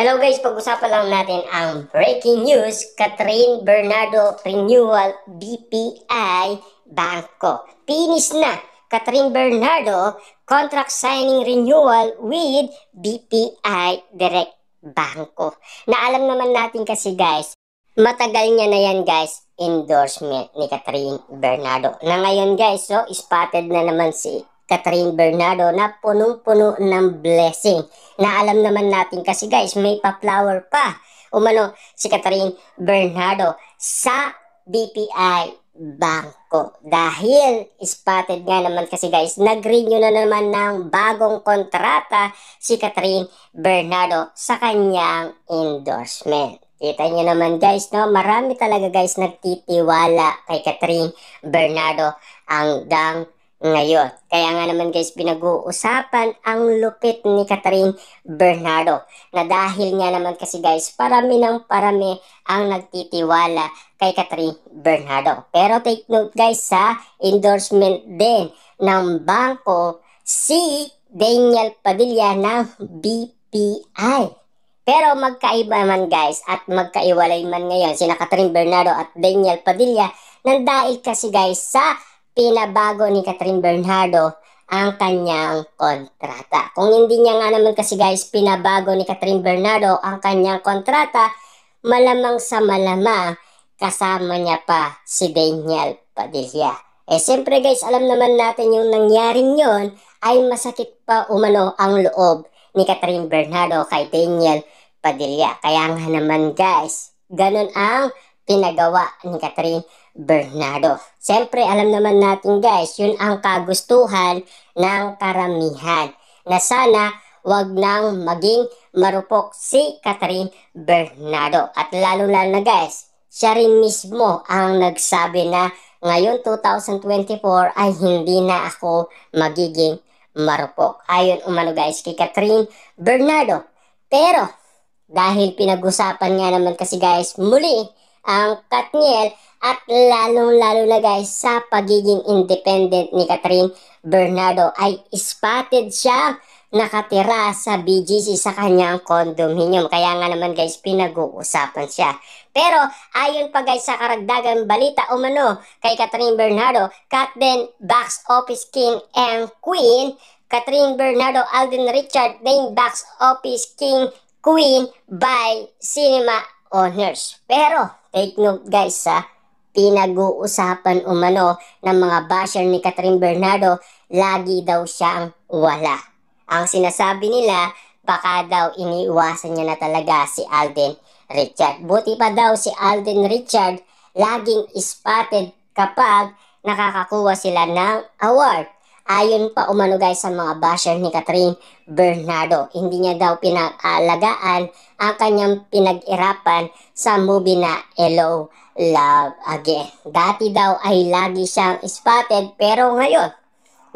Hello guys, pag-usapan lang natin ang breaking news, Catherine Bernardo Renewal BPI Bangko. Finish na Catherine Bernardo contract signing renewal with BPI Direct Bangko. Na alam naman natin kasi guys, matagal niya na yan guys, endorsement ni Catherine Bernardo. Na ngayon guys, so spotted na naman si Catherine Bernardo na punong-puno ng blessing. Na alam naman natin kasi guys, may pa-flower pa umano si Catherine Bernardo sa BPI Bangko. Dahil spotted nga naman kasi guys, nag-renew na naman ng bagong kontrata si Catherine Bernardo sa kanyang endorsement. Kita nyo naman guys, no? Marami talaga guys nagtitiwala kay Catherine Bernardo hanggang ngayon. Kaya nga naman guys, pinag-uusapan ang lupit ni Catherine Bernardo. Na dahil nga naman kasi guys, parami ng parami ang nagtitiwala kay Catherine Bernardo. Pero take note guys, sa endorsement din ng bangko si Daniel Padilla ng BPI. Pero magkaiba man guys at magkaiwalay man ngayon sina Catherine Bernardo at Daniel Padilla nang dahil kasi guys sa pinabago ni Catherine Bernardo ang kanyang kontrata. Kung hindi niya nga naman kasi guys pinabago ni Catherine Bernardo ang kanyang kontrata, malamang sa malamang kasama niya pa si Daniel Padilla. Siyempre guys, alam naman natin yung nangyaring yon ay masakit pa umano ang loob ni Catherine Bernardo kay Daniel Padilla. Kaya nga naman guys, ganun ang pinagawa ni Catherine Bernardo. Siyempre, alam naman natin guys, yun ang kagustuhan ng karamihan. Na sana wag nang maging marupok si Catherine Bernardo. At lalo-lalo na guys, siya rin mismo ang nagsabi na ngayon 2024 ay hindi na ako magiging marupok. Ayon umano guys kay Catherine Bernardo. Pero dahil pinag-usapan nga naman kasi guys muli ang Katniel at lalong-lalo na guys sa pagiging independent ni Catherine Bernardo ay spotted siya nakatira sa BGC sa kanyang condominium. Kaya nga naman guys pinag-uusapan siya. Pero ayon pa guys sa karagdagang balita umano kay Catherine Bernardo, Katden box office king and queen, Catherine Bernardo, Alden Richard, Dane box office king, queen by cinema owners. Pero take note guys sa pinag-uusapan umano ng mga basher ni Catherine Bernardo, lagi daw siyang wala. Ang sinasabi nila, baka daw iniiwasan niya na talaga si Alden Richard. Buti pa daw si Alden Richard laging spotted kapag nakakakuha sila ng award. Ayon pa umano guys sa mga basher ni Catherine Bernardo, hindi niya daw pinag-alagaan ang kanyang pinag-irapan sa movie na Hello, Love Again. Dati daw ay lagi siyang spotted pero ngayon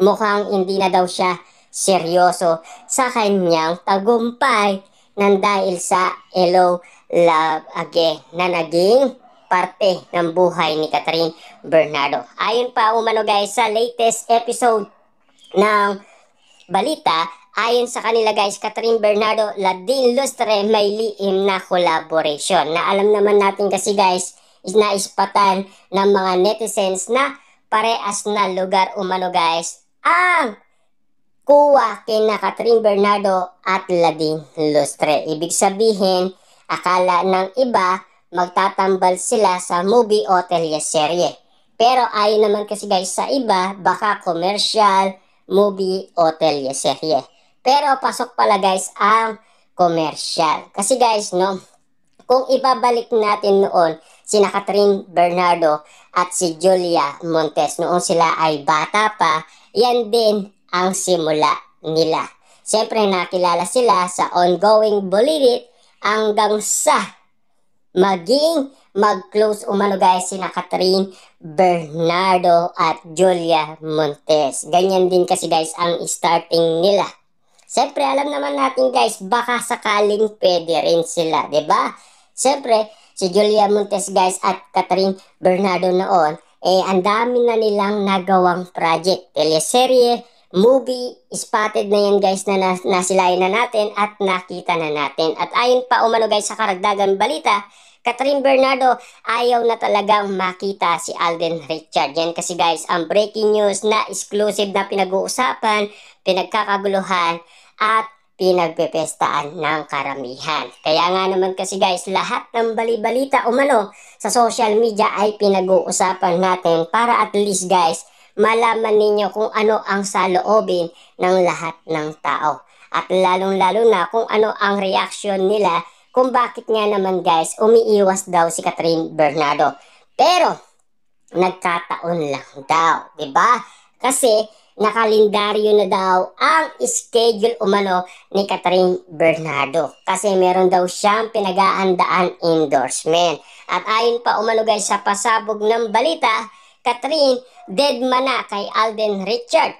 mukhang hindi na daw siya seryoso sa kanyang tagumpay nang dahil sa Hello, Love Again na naging parte ng buhay ni Catherine Bernardo. Ayon pa umano guys sa latest episode ng balita, ayon sa kanila guys, Catherine Bernardo, Ladine Lustre may lihim na collaboration. Na alam naman natin kasi guys, naispatan ng mga netizens na parehas na lugar umano guys ang kuha kina Catherine Bernardo at Ladine Lustre. Ibig sabihin, akala ng iba magtatambal sila sa movie o teleserye. Pero ayon naman kasi guys sa iba, baka commercial, movie o teleserye. Pero pasok pala guys ang commercial. Kasi guys, no, kung ibabalik natin noon sina Catherine Bernardo at si Julia Montes noong sila ay bata pa, yan din ang simula nila. Siyempre nakilala sila sa ongoing Bulilit hanggang sa maging mag-close umano guys sina Catherine Bernardo at Julia Montes. Ganyan din kasi guys ang starting nila. Siyempre alam naman natin guys, baka sakaling pwede rin sila, 'di ba? Siyempre si Julia Montes guys at Catherine Bernardo noon, ang dami na nilang nagawang project, teleserye, movie spotted na yan guys na nasilayan na natin at nakita na natin. At ayon pa umano guys sa karagdagan balita, Catherine Bernardo ayaw na talagang makita si Alden Richard. Yan kasi guys ang breaking news na exclusive na pinag-uusapan, pinagkakaguluhan at pinagpepestaan ng karamihan. Kaya nga naman kasi guys, lahat ng bali-balita umano sa social media ay pinag-uusapan natin para at least guys, malaman ninyo kung ano ang saloobin ng lahat ng tao. At lalong-lalo na kung ano ang reaction nila kung bakit nga naman guys, umiiwas daw si Catherine Bernardo. Pero, nagkataon lang daw, 'di ba? Kasi nakalendaryo na daw ang schedule umano ni Catherine Bernardo kasi meron daw siyang pinag-aandaan endorsement. At ayon pa umano guys sa pasabog ng balita, Catherine deadma na kay Alden Richard.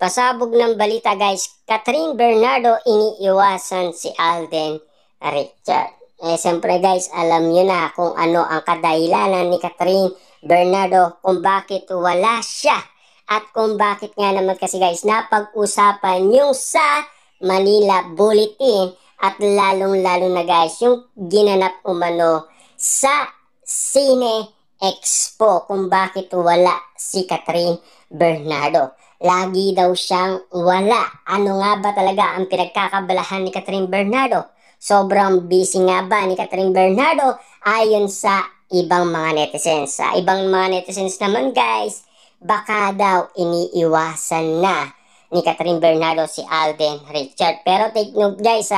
Pasabog ng balita guys, Catherine Bernardo iniiwasan si Alden Richard. Siyempre guys, alam nyo na kung ano ang kadahilanan ni Catherine Bernardo kung bakit wala siya. At kung bakit nga naman kasi guys, napag-usapan yung sa Manila Bulletin at lalong-lalo na guys, yung ginanap umano sa Cine Expo kung bakit wala si Catherine Bernardo. Lagi daw siyang wala. Ano nga ba talaga ang pinagkakabalahan ni Catherine Bernardo? Sobrang busy nga ba ni Catherine Bernardo ayon sa ibang mga netizens? Sa ibang mga netizens naman guys, baka daw iniiwasan na ni Catherine Bernardo si Alden Richard. Pero take note guys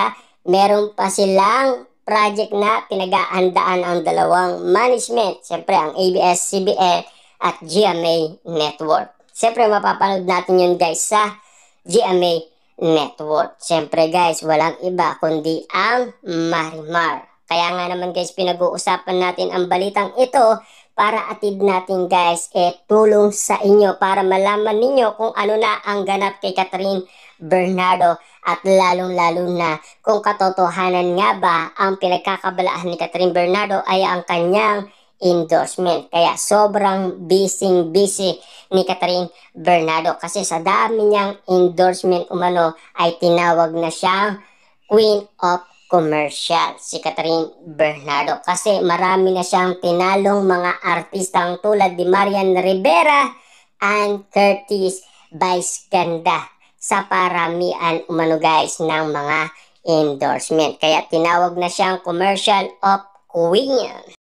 meron pa silang project na pinag-aandaan ang dalawang management. Siyempre ang ABS-CBN at GMA Network. Siyempre mapapanood natin yun guys sa GMA Network. Siyempre guys, walang iba kundi ang Marimar. Kaya nga naman guys, pinag-uusapan natin ang balitang ito para atid natin guys tulong sa inyo para malaman ninyo kung ano na ang ganap kay Catherine Bernardo at lalong-lalo na kung katotohanan nga ba ang pinagkakabalaan ni Catherine Bernardo ay ang kanyang endorsement. Kaya sobrang busy ni Catherine Bernardo kasi sa dami niyang endorsement umano ay tinawag na siyang Queen of Commercial si Catherine Bernardo kasi marami na siyang tinalong mga artistang tulad ni Marian Rivera and Curtis Baisganda sa paramian umano guys ng mga endorsement. Kaya tinawag na siyang Commercial of Queen.